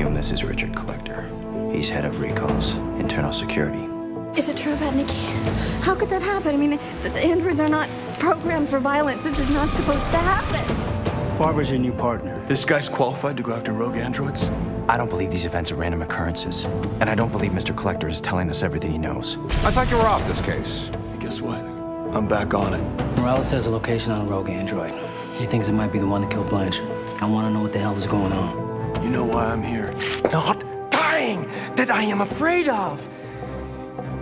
Hume, this is Richard Collector. He's head of recalls, internal security. Is it true about Nikki? How could that happen? I mean, the androids are not programmed for violence. This is not supposed to happen. Farve's your new partner. This guy's qualified to go after rogue androids? I don't believe these events are random occurrences. And I don't believe Mr. Collector is telling us everything he knows. I thought you were off this case. Guess what? I'm back on it. Morales has a location on a rogue android. He thinks it might be the one that killed Blanchard. I want to know what the hell is going on. You know why I'm here? Not dying that I am afraid of.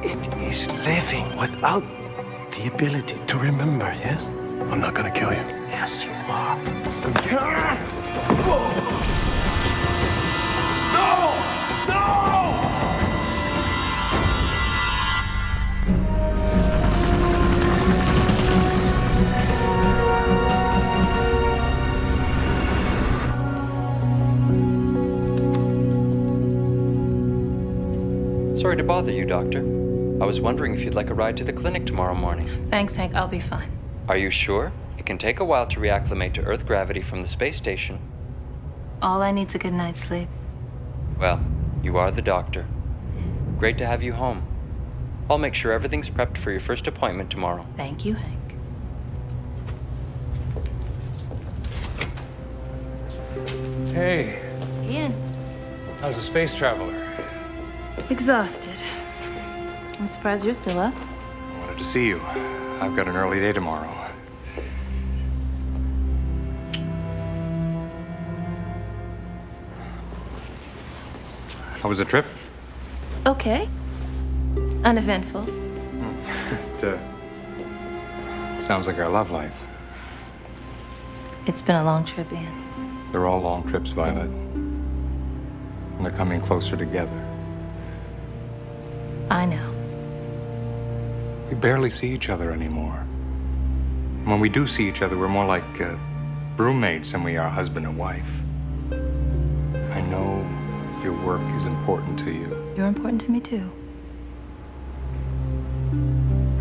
It is living without the ability to remember, yes? I'm not gonna kill you. Yes, you are. No! No! Sorry to bother you, Doctor. I was wondering if you'd like a ride to the clinic tomorrow morning. Thanks, Hank. I'll be fine. Are you sure? It can take a while to reacclimate to Earth gravity from the space station. All I need's a good night's sleep. Well, you are the doctor. Great to have you home. I'll make sure everything's prepped for your first appointment tomorrow. Thank you, Hank. Hey, Ian, how's the space traveler? exhausted. I'm surprised you're still up. I wanted to see you. I've got an early day tomorrow. How was the trip? Okay. Uneventful. It sounds like our love life. It's been a long trip, Ian. They're all long trips, Violet. And they're coming closer together. I know. We barely see each other anymore. When we do see each other, we're more like roommates than we are husband and wife. I know your work is important to you. You're important to me, too.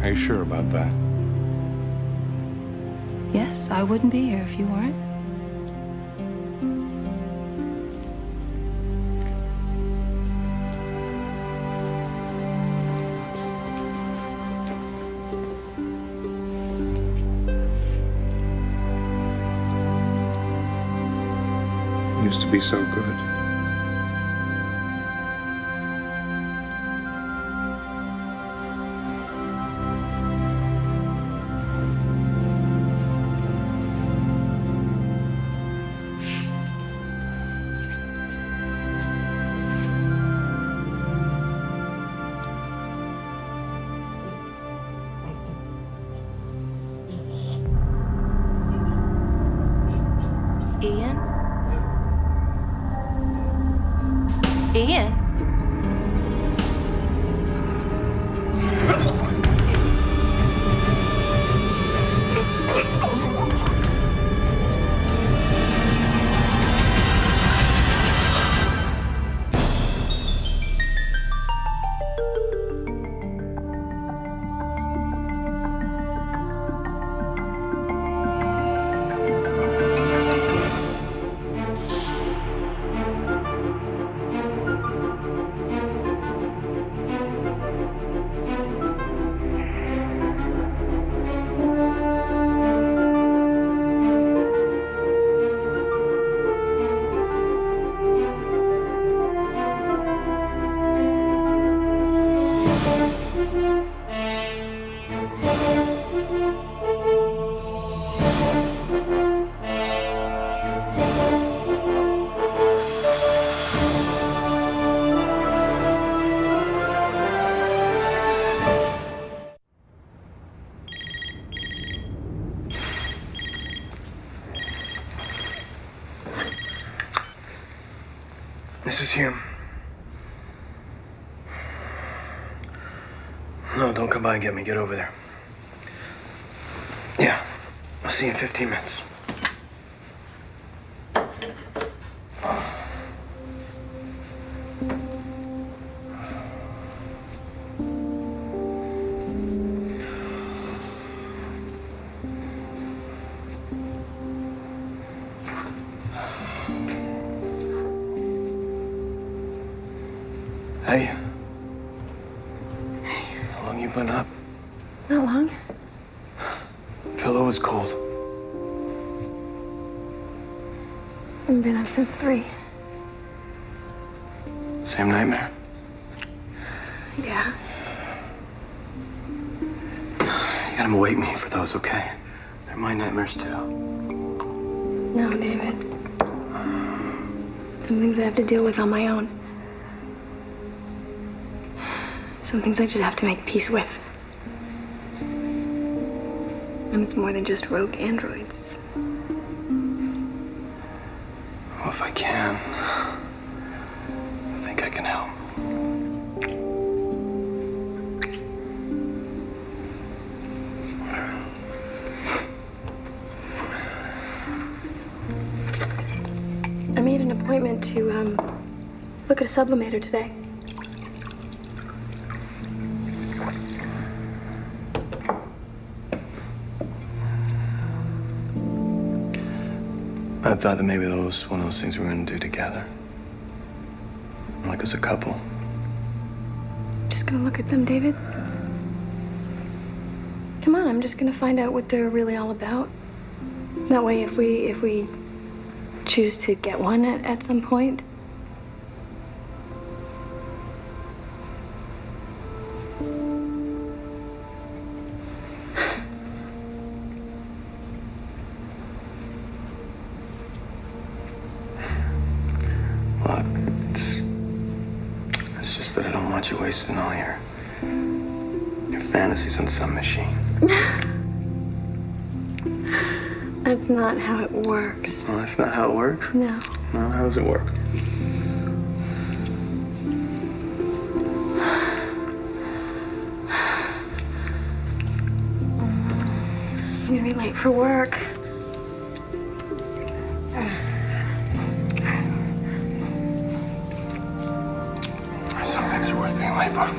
Are you sure about that? Yes, I wouldn't be here if you weren't. You used to be so good. Ian? Ian? This is Hume. No, don't come by and get me. Get over there. Yeah, I'll see you in 15 minutes. Hey. How long you been up? Not long. Pillow was cold. I've been up since 3. Same nightmare? Yeah. You gotta wake me for those, okay? They're my nightmares too. No, David. Some things I have to deal with on my own. Some things I just have to make peace with. And it's more than just rogue androids. Well, if I can, I think I can help. I made an appointment to, look at a sublimator today. I thought that maybe that was one of those things we were gonna do together. Like as a couple. Just gonna look at them, David. Come on, I'm just gonna find out what they're really all about. That way, if we choose to get one at some point. Look, it's just that I don't want you wasting all your fantasies on some machine. That's not how it works. Well, that's not how it works. No. No, how does it work? I'm gonna be late for work. Some things are worth being late for.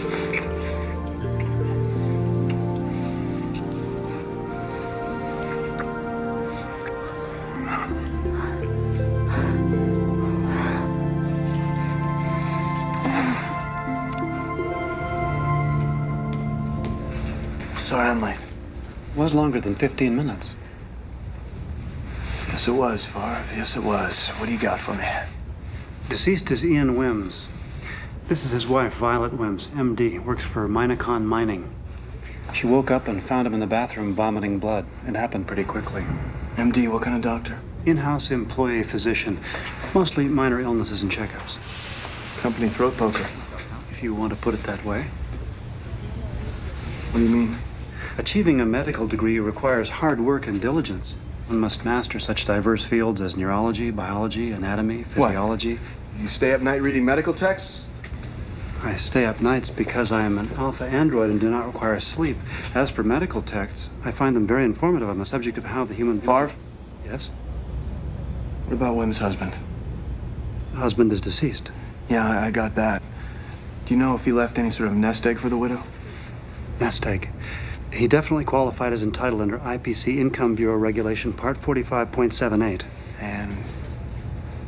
Sorry I'm late. It was longer than 15 minutes. Yes, it was, Farve. Yes, it was. What do you got for me? Deceased is Ian Wims. This is his wife, Violet Wims, MD, works for Minacon Mining. She woke up and found him in the bathroom vomiting blood. It happened pretty quickly. MD, what kind of doctor? In-house employee physician. Mostly minor illnesses and checkups. Company throat poker. If you want to put it that way. What do you mean? Achieving a medical degree requires hard work and diligence. One must master such diverse fields as neurology, biology, anatomy, physiology. You stay up night reading medical texts? I stay up nights because I am an alpha android and do not require sleep. As for medical texts, I find them very informative on the subject of how the human... Farve? Yes? What about Wim's husband? The husband is deceased. Yeah, I got that. Do you know if he left any sort of nest egg for the widow? Nest egg. He definitely qualified as entitled under IPC Income Bureau Regulation Part 45.78. And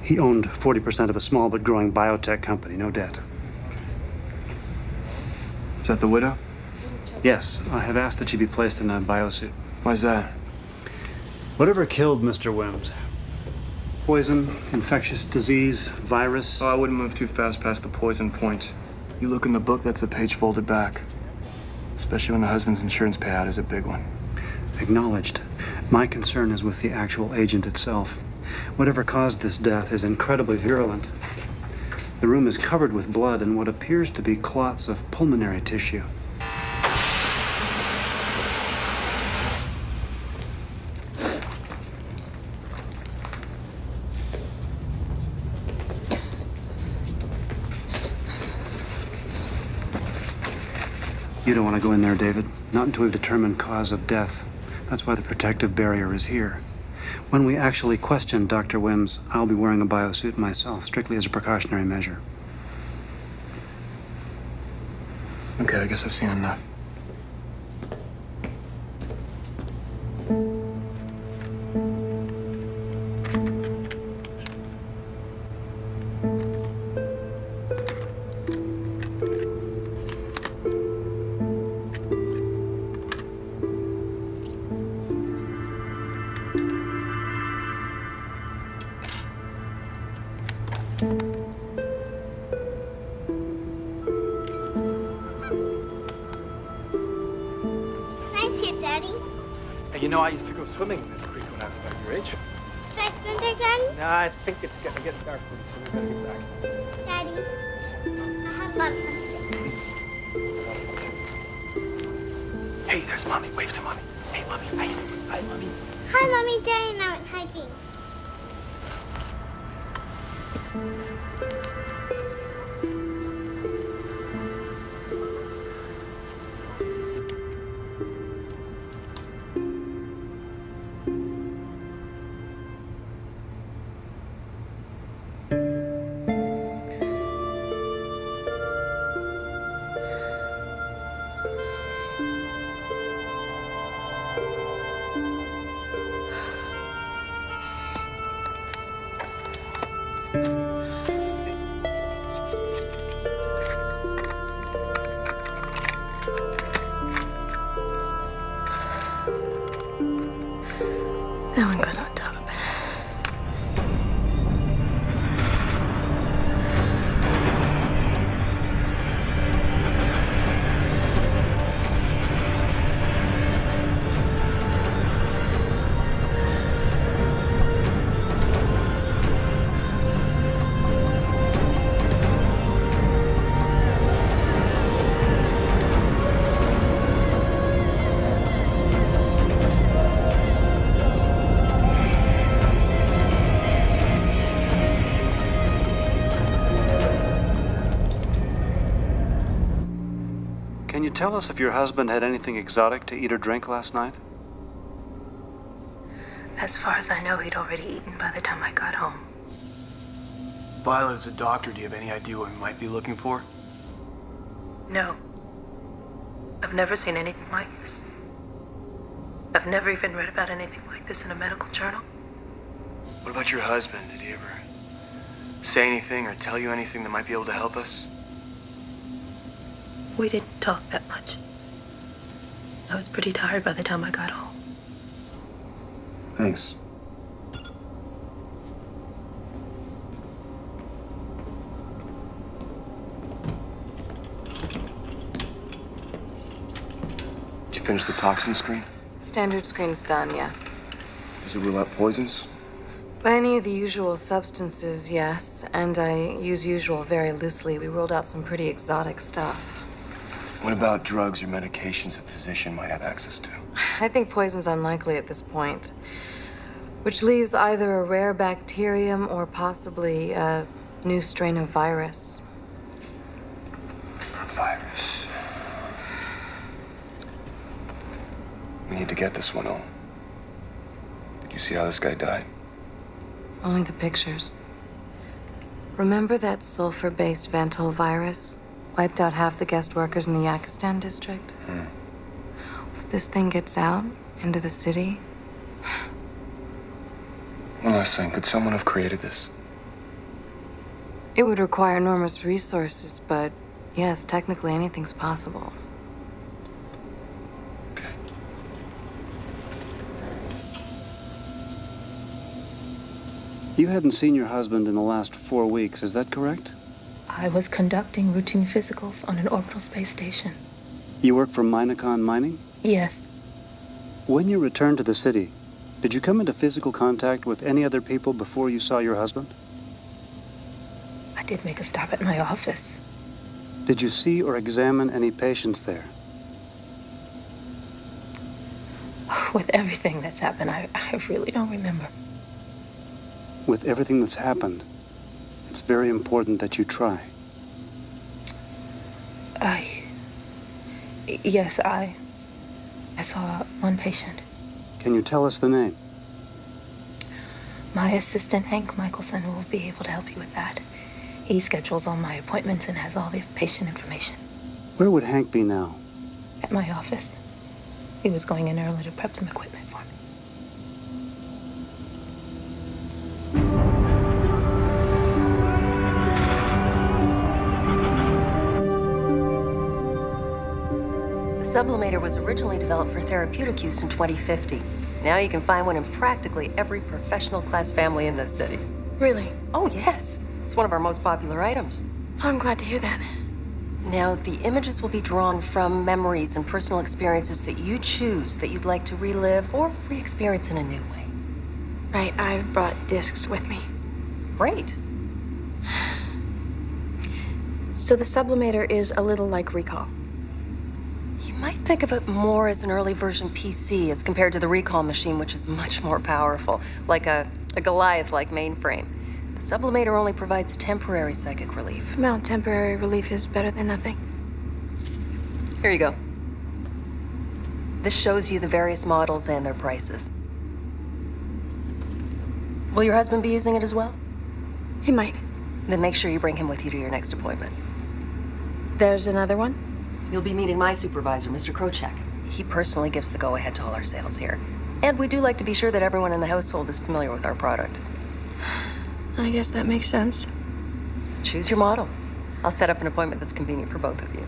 he owned 40% of a small but growing biotech company, no debt. is that the widow? Yes, I have asked that she be placed in a biosuit. Why's that? Whatever killed Mr. Wims? Poison, infectious disease, virus? Oh, I wouldn't move too fast past the poison point. You look in the book, that's the page folded back. Especially when the husband's insurance payout is a big one. Acknowledged. My concern is with the actual agent itself. Whatever caused this death is incredibly virulent. The room is covered with blood and what appears to be clots of pulmonary tissue. You don't want to go in there, David. Not until we've determined cause of death. That's why the protective barrier is here. When we actually question Dr. Wims, I'll be wearing a biosuit myself, strictly as a precautionary measure. Okay, I guess I've seen enough. know, I used to go swimming in this creek when I was about your age. Can I swim there, Daddy? Nah, I think it's gonna get dark pretty soon. We gotta get back. Daddy, I have lots of fun. Hey, there's Mommy. Wave to Mommy. Hey, Mommy. Hi. Hi, Mommy. Hi, Mommy. Daddy and I went hiking. That one goes on top. Can you tell us if your husband had anything exotic to eat or drink last night? As far as I know, he'd already eaten by the time I got home. Violet, as a doctor, do you have any idea what we might be looking for? No. I've never seen anything like this. I've never even read about anything like this in a medical journal. What about your husband? Did he ever say anything or tell you anything that might be able to help us? We didn't talk that much. I was pretty tired by the time I got home. Thanks. Did you finish the toxin screen? Standard screen's done, yeah. Does it rule out poisons? By any of the usual substances, yes. And I use usual very loosely. We ruled out some pretty exotic stuff. What about drugs or medications a physician might have access to? I think poison's unlikely at this point. Which leaves either a rare bacterium or possibly a new strain of virus. Virus. We need to get this one on. Did you see how this guy died? Only the pictures. Remember that sulfur-based Vantol virus? Wiped out half the guest workers in the Yakistan district? If this thing gets out into the city... One last thing. Could someone have created this? It would require enormous resources, but yes, technically anything's possible. You hadn't seen your husband in the last 4 weeks, is that correct? I was conducting routine physicals on an orbital space station. You work for Minacon Mining? Yes. When you returned to the city, did you come into physical contact with any other people before you saw your husband? I did make a stop at my office. Did you see or examine any patients there? With everything that's happened, I really don't remember. With everything that's happened, it's very important that you try. Yes, I saw one patient. Can you tell us the name? My assistant, Hank Michelson, will be able to help you with that. He schedules all my appointments and has all the patient information. Where would Hank be now? At my office. He was going in early to prep some equipment for me. The sublimator was originally developed for therapeutic use in 2050. Now you can find one in practically every professional class family in this city. Really? Oh, yes. It's one of our most popular items. Oh, I'm glad to hear that. Now, the images will be drawn from memories and personal experiences that you choose that you'd like to relive or re-experience in a new way. Right, I've brought discs with me. Great. So the sublimator is a little like Recall. You might think of it more as an early version PC as compared to the Recall machine, which is much more powerful, like a Goliath-like mainframe. The sublimator only provides temporary psychic relief. Well, temporary relief is better than nothing. Here you go. This shows you the various models and their prices. Will your husband be using it as well? He might. Then make sure you bring him with you to your next appointment. There's another one? You'll be meeting my supervisor, Mr. Krochek. He personally gives the go-ahead to all our sales here. And we do like to be sure that everyone in the household is familiar with our product. I guess that makes sense. Choose your model. I'll set up an appointment that's convenient for both of you.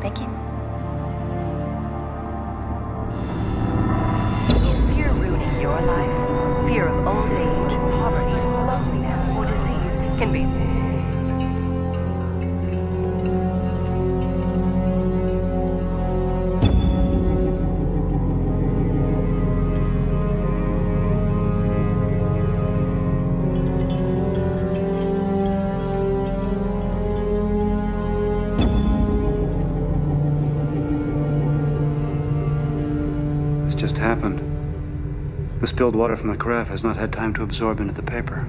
Thank you. Is fear ruining your life? Fear of old age, poverty, loneliness, or disease can be... Just happened. The spilled water from the carafe has not had time to absorb into the paper.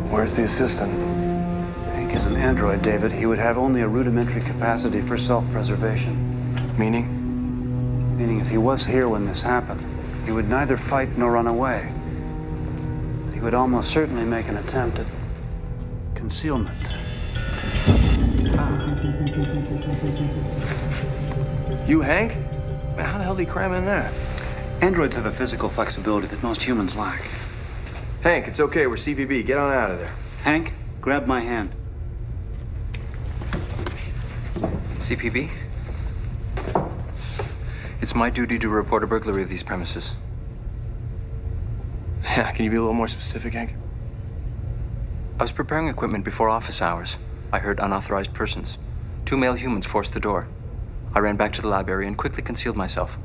Where's the assistant? Hank is an android, David. He would have only a rudimentary capacity for self-preservation. Meaning? Meaning if he was here when this happened, he would neither fight nor run away. But he would almost certainly make an attempt at concealment. You, Hank? Man, how the hell did he cram in there? Androids have a physical flexibility that most humans lack. Hank, it's okay. We're CPB. Get on out of there. Hank, grab my hand. CPB? It's my duty to report a burglary of these premises. Yeah, can you be a little more specific, Hank? I was preparing equipment before office hours. I heard unauthorized persons. 2 male humans forced the door. I ran back to the lab area and quickly concealed myself.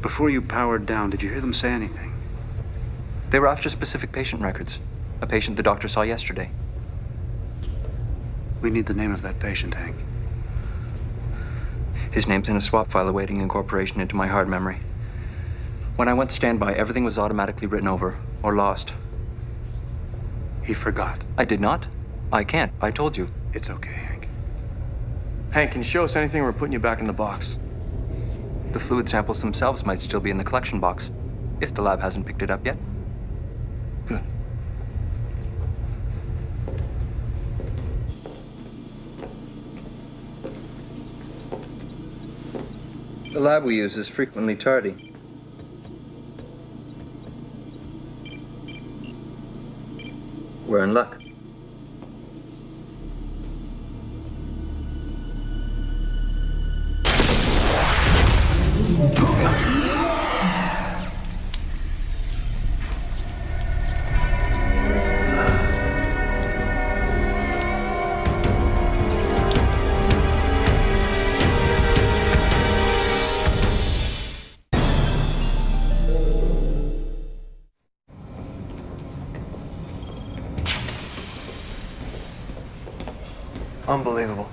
Before you powered down, did you hear them say anything? They were after specific patient records. A patient the doctor saw yesterday. We need the name of that patient, Hank. His name's in a swap file awaiting incorporation into my hard memory. When I went standby, everything was automatically written over or lost. He forgot. I did not. I can't. I told you. It's okay, Hank. Hank, can you show us anything? We're putting you back in the box. The fluid samples themselves might still be in the collection box, if the lab hasn't picked it up yet. Good. The lab we use is frequently tardy. We're in luck. Unbelievable.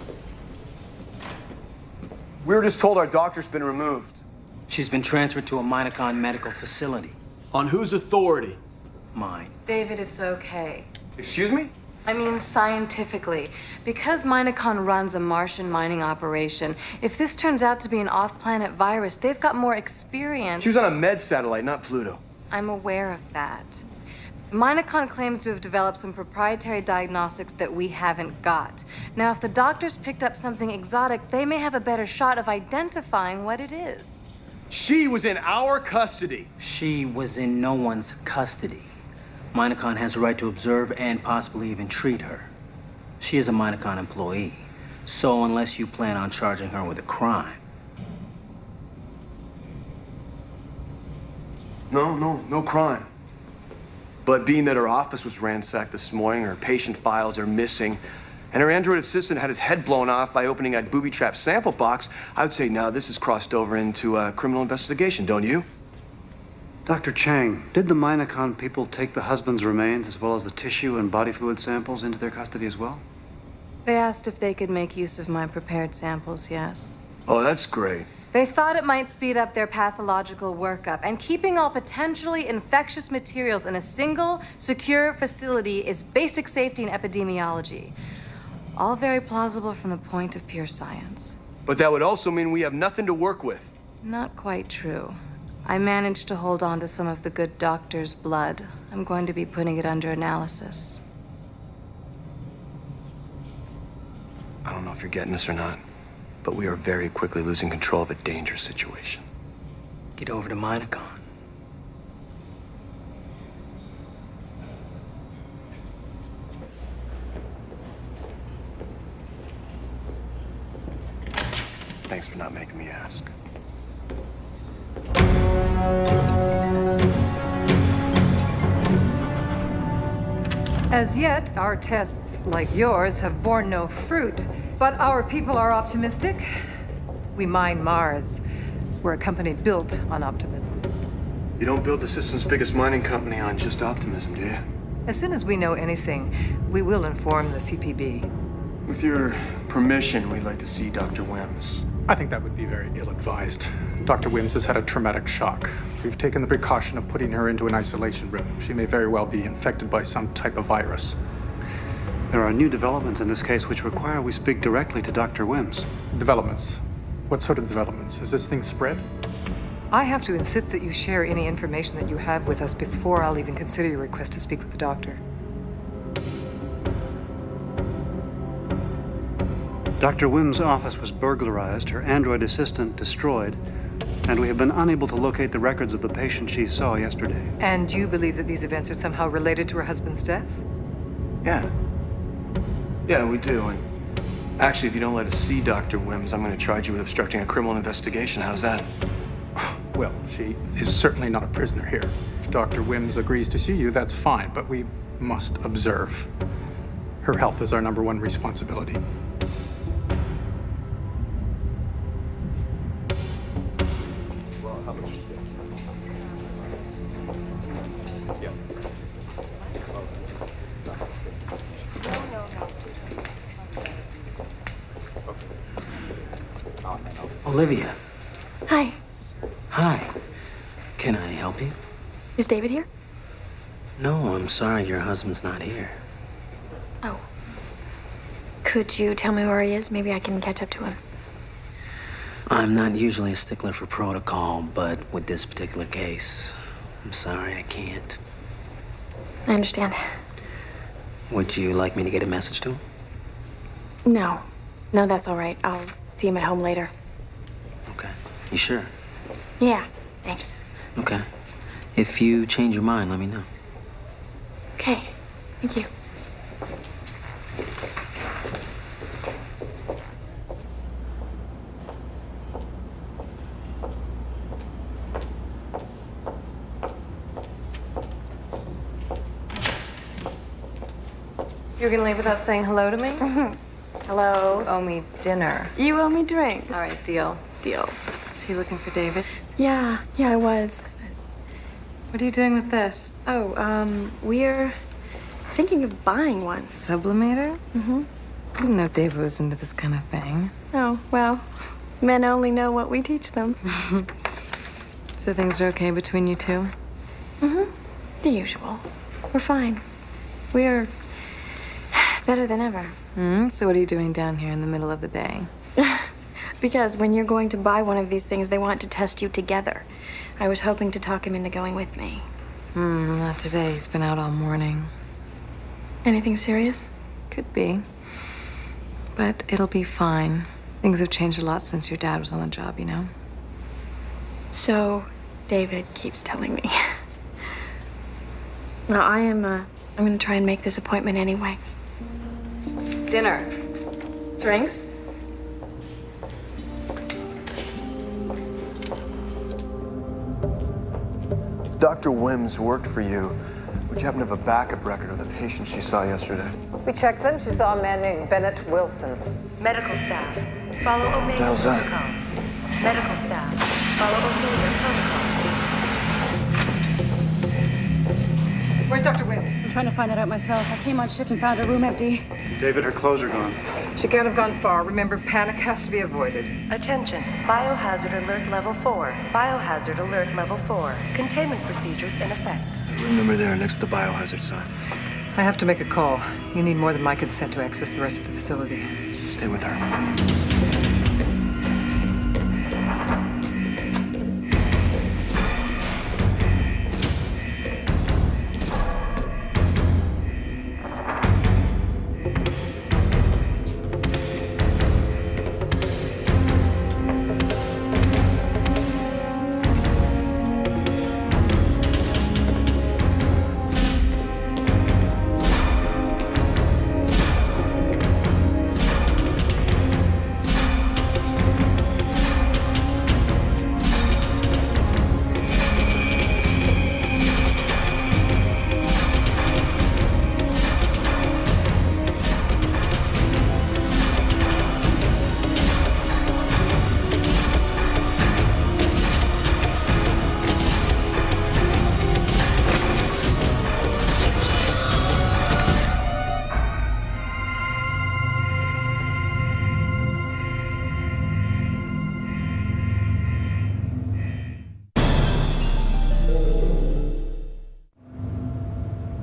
We were just told our doctor's been removed. She's been transferred to a Minacon medical facility. On whose authority? Mine. David, it's okay. Excuse me? I mean, scientifically. Because Minacon runs a Martian mining operation, if this turns out to be an off-planet virus, they've got more experience. She was on a med satellite, not Pluto. I'm aware of that. Minacon claims to have developed some proprietary diagnostics that we haven't got. Now, if the doctors picked up something exotic, they may have a better shot of identifying what it is. She was in our custody. She was in no one's custody. Minacon has a right to observe and possibly even treat her. She is a Minacon employee. So unless you plan on charging her with a crime. No crime. But being that her office was ransacked this morning, her patient files are missing, and her android assistant had his head blown off by opening that booby-trapped sample box, I would say now this has crossed over into a criminal investigation, don't you? Dr. Chang, did the Minacon people take the husband's remains as well as the tissue and body fluid samples into their custody as well? They asked if they could make use of my prepared samples, yes. Oh, that's great. They thought it might speed up their pathological workup, and keeping all potentially infectious materials in a single, secure facility is basic safety and epidemiology. All very plausible from the point of pure science. But that would also mean we have nothing to work with. Not quite true. I managed to hold on to some of the good doctor's blood. I'm going to be putting it under analysis. I don't know if you're getting this or not, but we are very quickly losing control of a dangerous situation. Get over to Minacon. Thanks for not making me ask. As yet, our tests, like yours, have borne no fruit. But our people are optimistic. We mine Mars. We're a company built on optimism. You don't build the system's biggest mining company on just optimism, do you? As soon as we know anything, we will inform the CPB. With your permission, we'd like to see Dr. Wims. I think that would be very ill-advised. Dr. Wims has had a traumatic shock. We've taken the precaution of putting her into an isolation room. She may very well be infected by some type of virus. There are new developments in this case which require we speak directly to Dr. Wims. Developments? What sort of developments? Is this thing spread? I have to insist that you share any information that you have with us before I'll even consider your request to speak with the doctor. Dr. Wims' office was burglarized, her android assistant destroyed, and we have been unable to locate the records of the patient she saw yesterday. And you believe that these events are somehow related to her husband's death? Yeah, we do. And actually, if you don't let us see Dr. Wims, I'm going to charge you with obstructing a criminal investigation. How's that? Well, she is certainly not a prisoner here. If Dr. Wims agrees to see you, that's fine, but we must observe. Her health is our #1 responsibility. Olivia. Hi. Hi. Can I help you? Is David here? No, I'm sorry. Your husband's not here. Oh. Could you tell me where he is? Maybe I can catch up to him. I'm not usually a stickler for protocol, but with this particular case, I'm sorry I can't. I understand. Would you like me to get a message to him? No. No, that's all right. I'll see him at home later. Okay. You sure? Yeah, thanks. Okay. If you change your mind, let me know. Okay, thank you. You're gonna leave without saying hello to me? Hello. You owe me dinner. You owe me drinks. All right, deal. Deal. Is he looking for David? Yeah, I was. What are you doing with this? Oh, we're thinking of buying one. Sublimator? Mm-hmm. I didn't know David was into this kind of thing. Oh, well, men only know what we teach them. So things are okay between you two? Mm-hmm. The usual. We're fine. We're better than ever. So what are you doing down here in the middle of the day? Because when you're going to buy one of these things, they want to test you together. I was hoping to talk him into going with me. Not today. He's been out all morning. Anything serious? Could be. But it'll be fine. Things have changed a lot since your dad was on the job, you know? So, David keeps telling me. Well, I'm gonna try and make this appointment anyway. dinner. Drinks? Dr. Wims worked for you. Would you happen to have a backup record of the patient she saw yesterday? We checked them. She saw a man named Bennett Wilson. Medical staff, follow Omega hell's that? protocol. Medical staff, follow Omega protocol. Where's Dr. Wims? I'm trying to find that out myself. I came on shift and found her room empty. David, her clothes are gone. She can't have gone far. Remember, panic has to be avoided. Attention, biohazard alert level 4. Biohazard alert level 4. Containment procedures in effect. Remember there, next to the biohazard sign. I have to make a call. You need more than my consent to access the rest of the facility. Stay with her.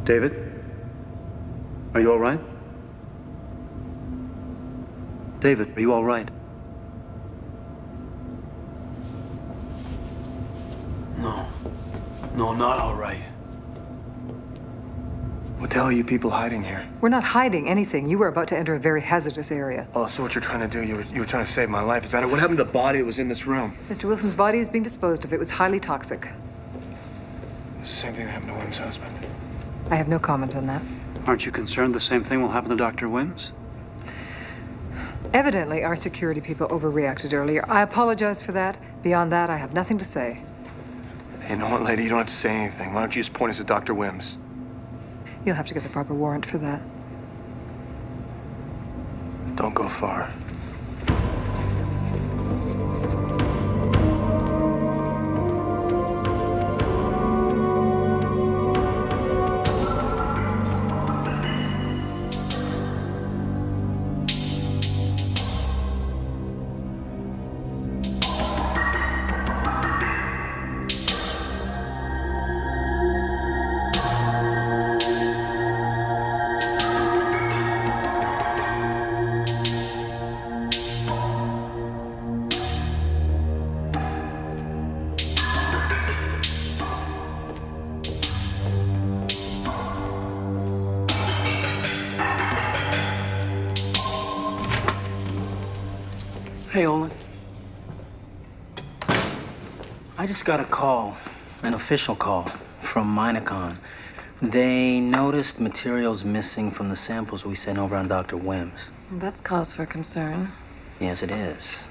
David? Are you all right? David, are you all right? No. No, I'm not all right. What the hell are you people hiding here? We're not hiding anything. You were about to enter a very hazardous area. Oh, so what you're trying to do, you were trying to save my life. Is that it? What happened to the body that was in this room? Mr. Wilson's body is being disposed of. It was highly toxic. It's the same thing that happened to Wim's husband. I have no comment on that. Aren't you concerned the same thing will happen to Dr. Wims? Evidently, our security people overreacted earlier. I apologize for that. Beyond that, I have nothing to say. Hey, you know what, lady? You don't have to say anything. Why don't you just point us at Dr. Wims? You'll have to get the proper warrant for that. Don't go far. Hey, Olin. I just got a call, an official call, from Minacon. They noticed materials missing from the samples we sent over on Dr. Wims. That's cause for concern. Yes, it is.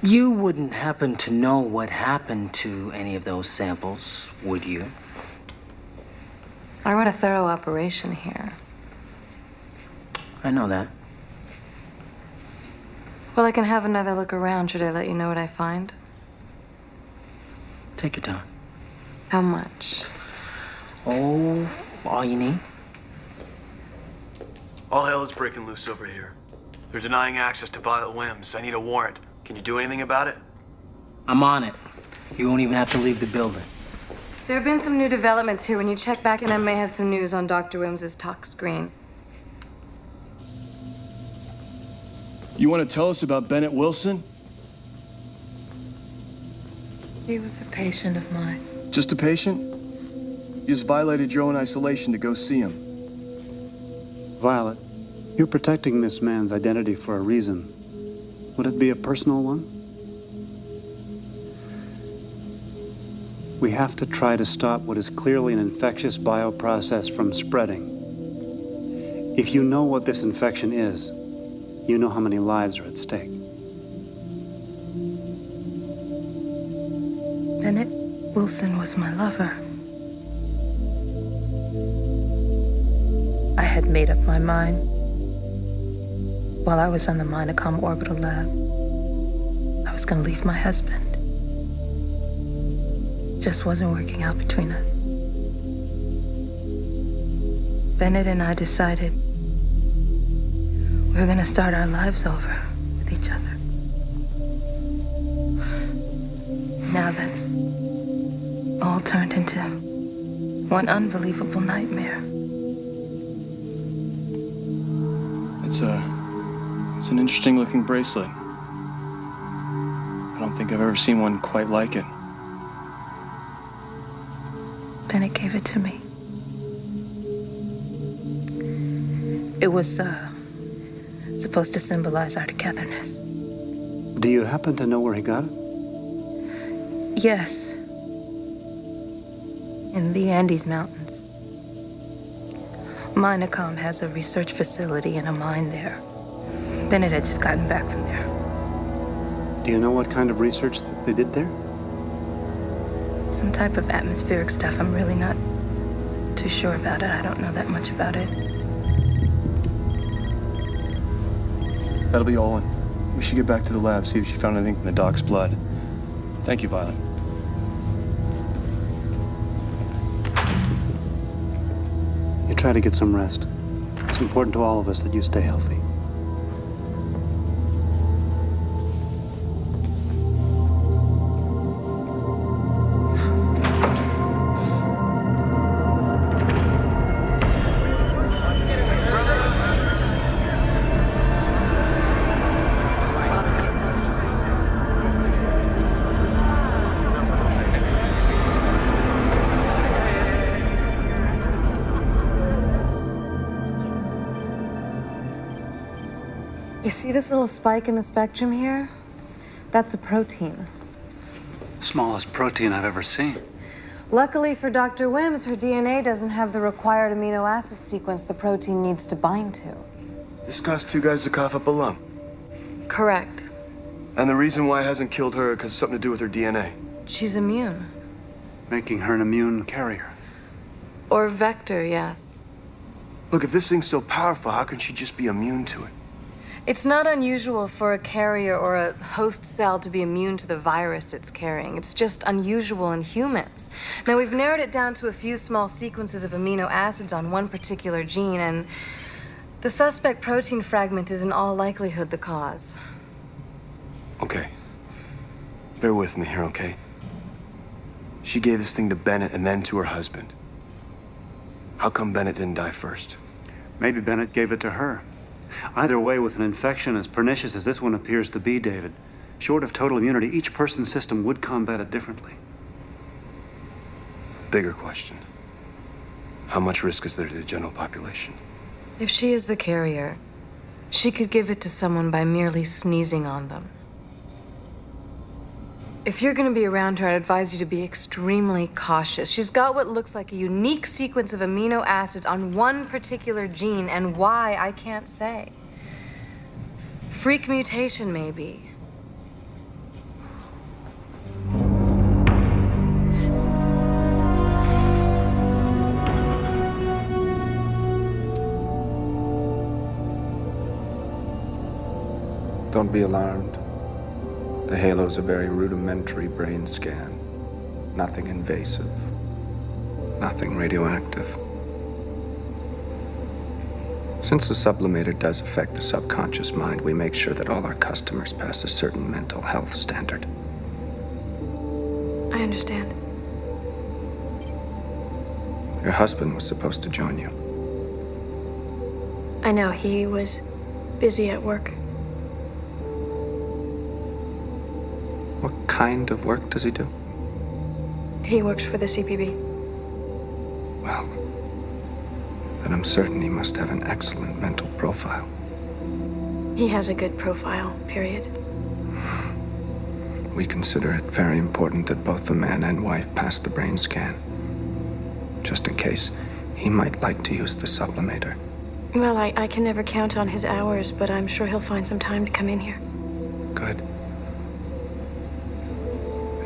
You wouldn't happen to know what happened to any of those samples, would you? I run a thorough operation here. I know that. Well, I can have another look around. Should I let you know what I find? Take your time. How much? Oh, all you need. All hell is breaking loose over here. They're denying access to Violet Wims. I need a warrant. Can you do anything about it? I'm on it. You won't even have to leave the building. There have been some new developments here. When you check back in, I may have some news on Dr. Wims's tox screen. You want to tell us about Bennett Wilson? He was a patient of mine. Just a patient? You just violated your own isolation to go see him. Violet, you're protecting this man's identity for a reason. Would it be a personal one? We have to try to stop what is clearly an infectious bioprocess from spreading. If you know what this infection is, you know how many lives are at stake. Bennett Wilson was my lover. I had made up my mind while I was on the Minacom orbital lab. I was gonna leave my husband. Just wasn't working out between us. Bennett and I decided we were gonna start our lives over with each other. Now that's all turned into one unbelievable nightmare. It's an interesting looking bracelet. I don't think I've ever seen one quite like it. Bennett gave it to me. It was supposed to symbolize our togetherness. Do you happen to know where he got it? Yes. In the Andes Mountains. Minacom has a research facility and a mine there. Bennett had just gotten back from there. Do you know what kind of research that they did there? Some type of atmospheric stuff. I'm really not too sure about it. I don't know that much about it. That'll be all. We should get back to the lab, see if she found anything in the doc's blood. Thank you, Violet. You try to get some rest. It's important to all of us that you stay healthy. You see this little spike in the spectrum here? That's a protein. Smallest protein I've ever seen. Luckily for Dr. Wims, her DNA doesn't have the required amino acid sequence the protein needs to bind to. This caused two guys to cough up a lung. Correct. And the reason why it hasn't killed her because it's something to do with her DNA. She's immune. Making her an immune carrier. Or vector, yes. Look, if this thing's so powerful, how can she just be immune to it? It's not unusual for a carrier or a host cell to be immune to the virus it's carrying. It's just unusual in humans. Now, we've narrowed it down to a few small sequences of amino acids on one particular gene, and the suspect protein fragment is in all likelihood the cause. Okay. Bear with me here, okay? She gave this thing to Bennett and then to her husband. How come Bennett didn't die first? Maybe Bennett gave it to her. Either way, with an infection as pernicious as this one appears to be, David, short of total immunity, each person's system would combat it differently. Bigger question. How much risk is there to the general population? If she is the carrier, she could give it to someone by merely sneezing on them. If you're going to be around her, I'd advise you to be extremely cautious. She's got what looks like a unique sequence of amino acids on one particular gene, and why, I can't say. Freak mutation, maybe. Don't be alarmed. The halo's a very rudimentary brain scan. Nothing invasive. Nothing radioactive. Since the sublimator does affect the subconscious mind, we make sure that all our customers pass a certain mental health standard. I understand. Your husband was supposed to join you. I know, he was busy at work. What kind of work does he do? He works for the CPB. Well, then I'm certain he must have an excellent mental profile. He has a good profile, period. We consider it very important that both the man and wife pass the brain scan. Just in case, he might like to use the sublimator. Well, I can never count on his hours, but I'm sure he'll find some time to come in here. Good.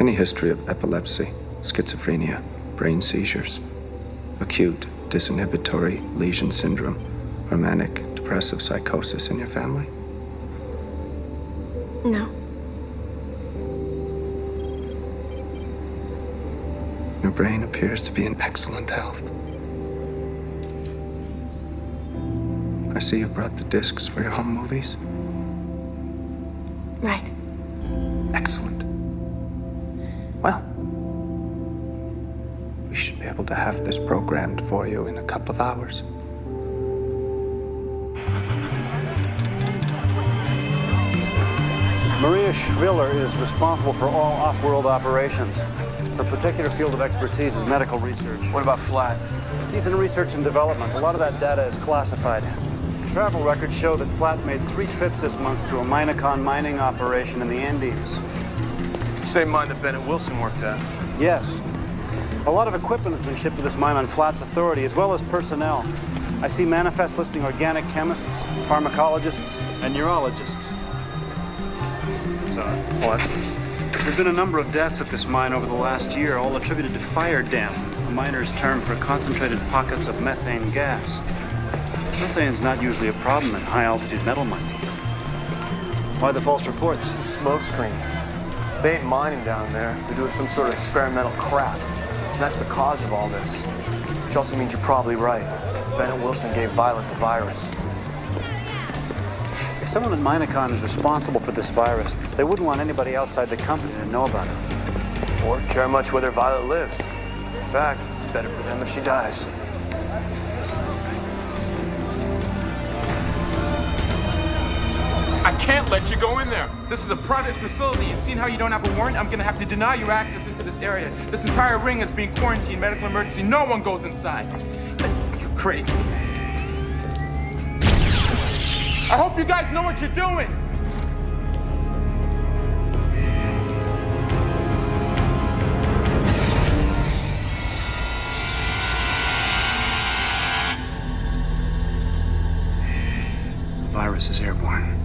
Any history of epilepsy, schizophrenia, brain seizures, acute disinhibitory lesion syndrome, or manic depressive psychosis in your family? No. Your brain appears to be in excellent health. I see you've brought the discs for your home movies. Right. Excellent. Well, we should be able to have this programmed for you in a couple of hours. Maria Schwiller is responsible for all off-world operations. Her particular field of expertise is medical research. What about Flat? He's in research and development. A lot of that data is classified. Travel records show that Flat made 3 trips this month to a Minacon mining operation in the Andes. Same mine that Bennett Wilson worked at. Yes. A lot of equipment has been shipped to this mine on Flat's authority, as well as personnel. I see manifests listing organic chemists, pharmacologists, and neurologists. So, what? There have been a number of deaths at this mine over the last year, all attributed to fire damp, a miner's term for concentrated pockets of methane gas. Methane's not usually a problem in high-altitude metal mining. Why the false reports? Smoke screen. They ain't mining down there. They're doing some sort of experimental crap. And that's the cause of all this. Which also means you're probably right. Bennett Wilson gave Violet the virus. If someone at Minacon is responsible for this virus, they wouldn't want anybody outside the company to know about it. Or care much whether Violet lives. In fact, better for them if she dies. I can't let you go in there. This is a private facility, and seeing how you don't have a warrant, I'm gonna have to deny you access into this area. This entire ring is being quarantined, medical emergency. No one goes inside. You're crazy. I hope you guys know what you're doing. The virus is airborne.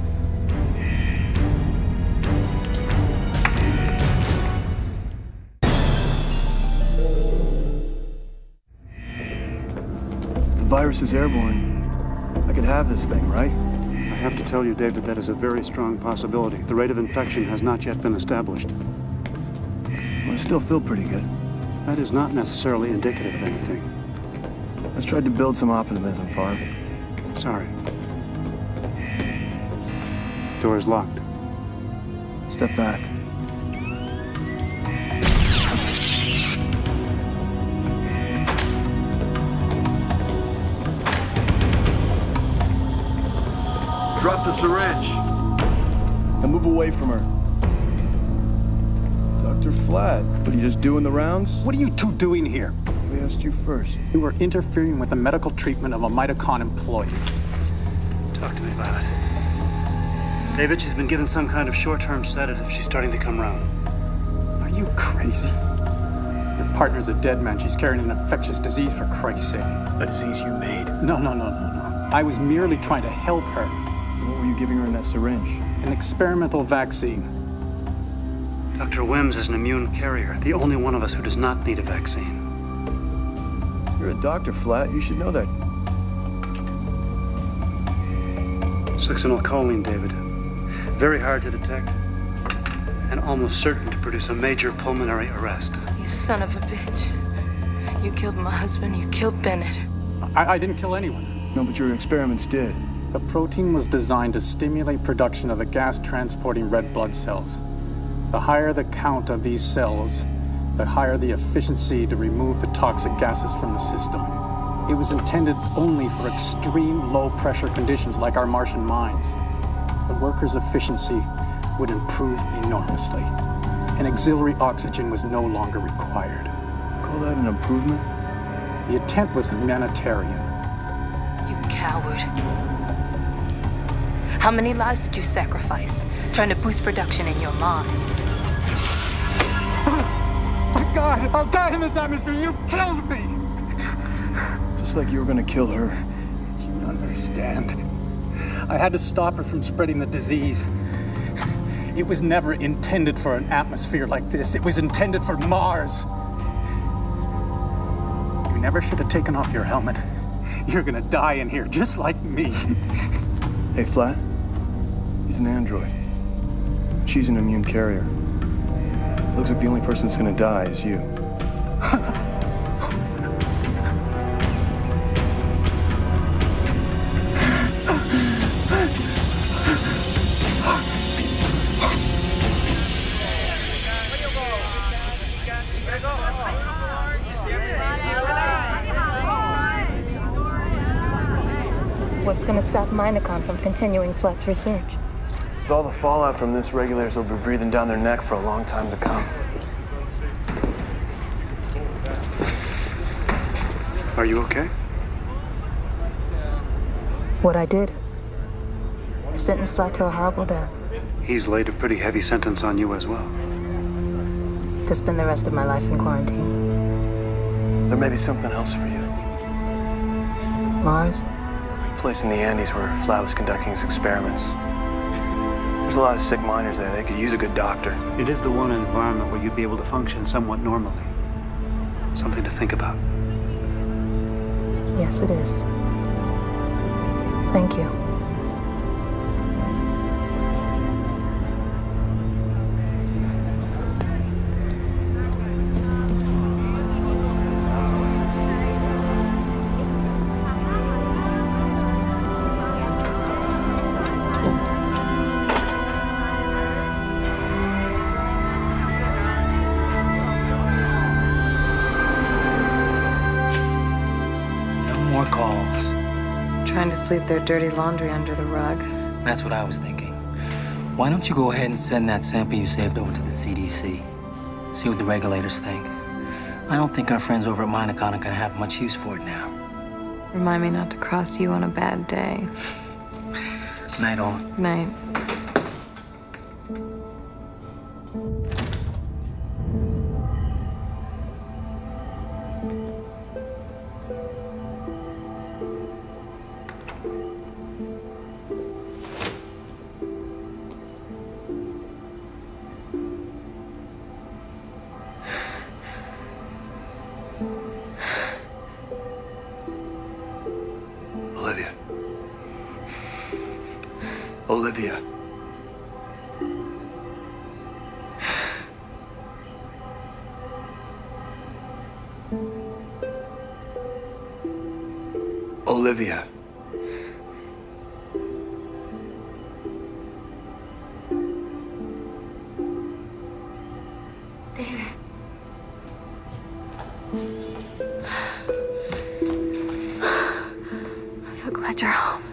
The virus is airborne. I could have this thing, right? I have to tell you, David, that is a very strong possibility. The rate of infection has not yet been established. Well, I still feel pretty good. That is not necessarily indicative of anything. Let's try to build some optimism, Farve. Sorry. Door is locked. Step back. Drop the syringe. And move away from her. Dr. Flat, what are you just doing the rounds? What are you two doing here? We asked you first. You were interfering with the medical treatment of a Mitocon employee. Talk to me, Violet. David, she's been given some kind of short-term sedative. She's starting to come round. Are you crazy? Your partner's a dead man. She's carrying an infectious disease, for Christ's sake. A disease you made. No. I was merely trying to help her. What were you giving her in that syringe? An experimental vaccine. Dr. Wims is an immune carrier, the only one of us who does not need a vaccine. You're a doctor, Flat. You should know that. Succinylcholine, David. Very hard to detect, and almost certain to produce a major pulmonary arrest. You son of a bitch. You killed my husband. You killed Bennett. I didn't kill anyone. No, but your experiments did. The protein was designed to stimulate production of the gas-transporting red blood cells. The higher the count of these cells, the higher the efficiency to remove the toxic gases from the system. It was intended only for extreme low-pressure conditions like our Martian mines. The workers' efficiency would improve enormously, and auxiliary oxygen was no longer required. Call that an improvement? The intent was humanitarian. You coward. How many lives did you sacrifice trying to boost production in your mines? My God, I'll die in this atmosphere. You've killed me. Just like you were gonna kill her. understand. I had to stop her from spreading the disease. It was never intended for an atmosphere like this. It was intended for Mars. You never should have taken off your helmet. You're gonna die in here, just like me. Hey, Flat. He's an android. She's an immune carrier. Looks like the only person that's gonna die is you. What's going to stop Minecon from continuing Flat's research? With all the fallout from this, regulators will be breathing down their neck for a long time to come. Are you okay? What I did. I sentenced Flat to a horrible death. He's laid a pretty heavy sentence on you as well. To spend the rest of my life in quarantine. There may be something else for you. Mars? A place in the Andes where Flat was conducting his experiments. There's a lot of sick miners there. They could use a good doctor. It is the one environment where you'd be able to function somewhat normally. Something to think about. Yes, it is. Thank you. More calls. Trying to sweep their dirty laundry under the rug. That's what I was thinking. Why don't you go ahead and send that sample you saved over to the CDC? See what the regulators think. I don't think our friends over at Minecon are gonna have much use for it now. Remind me not to cross you on a bad day. Night all. Night. Olivia. Olivia. Olivia. David. I'm so glad you're home.